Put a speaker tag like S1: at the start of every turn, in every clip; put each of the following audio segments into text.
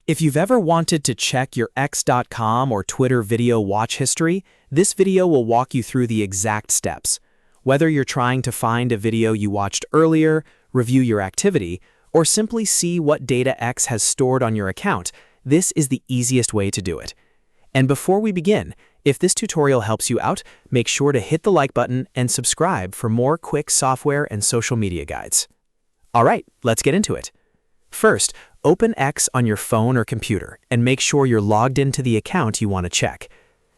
S1: If you've ever wanted to check your x.com or Twitter video watch history, this video will walk you through the exact steps. Whether you're trying to find a video you watched earlier, review your activity, or simply see what data X has stored on your account, this is the easiest way to do it. And before we begin, if this tutorial helps you out, make sure to hit the like button and subscribe for more quick software and social media guides. All right, let's get into it. First, open X on your phone or computer and make sure you're logged into the account you want to check.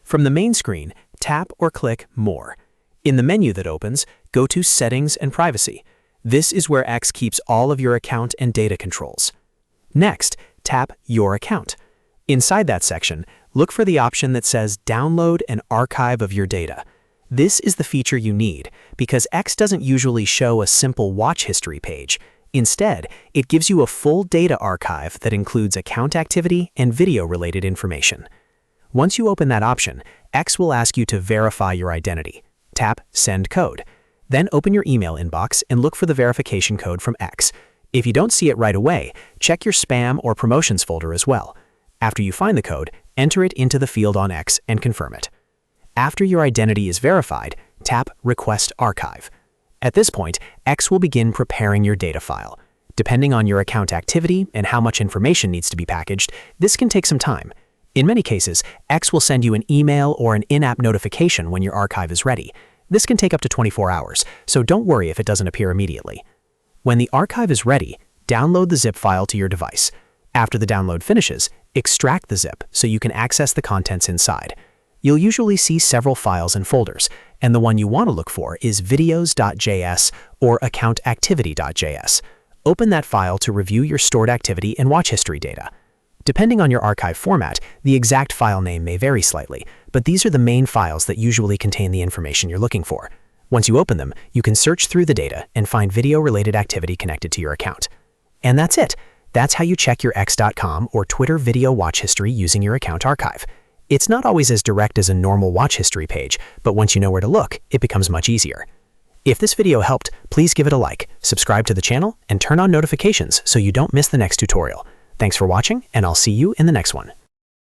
S1: From the main screen, tap or click More. In the menu that opens, go to Settings and Privacy. This is where X keeps all of your account and data controls. Next, tap Your Account. Inside that section, look for the option that says Download an Archive of your data. This is the feature you need because X doesn't usually show a simple watch history page. Instead, it gives you a full data archive that includes account activity and video-related information. Once you open that option, X will ask you to verify your identity. Tap Send Code. Then open your email inbox and look for the verification code from X. If you don't see it right away, check your spam or promotions folder as well. After you find the code, enter it into the field on X and confirm it. After your identity is verified, tap Request Archive. At this point, X will begin preparing your data file. Depending on your account activity and how much information needs to be packaged, this can take some time. In many cases, X will send you an email or an in-app notification when your archive is ready. This can take up to 24 hours, so don't worry if it doesn't appear immediately. When the archive is ready, download the zip file to your device. After the download finishes, extract the zip so you can access the contents inside. You'll usually see several files and folders, and the one you want to look for is videos.js or account-activity.js. Open that file to review your stored activity and watch history data. Depending on your archive format, the exact file name may vary slightly, but these are the main files that usually contain the information you're looking for. Once you open them, you can search through the data and find video-related activity connected to your account. And that's it. That's how you check your x.com or Twitter video watch history using your account archive. It's not always as direct as a normal watch history page, but once you know where to look, it becomes much easier. If this video helped, please give it a like, subscribe to the channel, and turn on notifications so you don't miss the next tutorial. Thanks for watching, and I'll see you in the next one.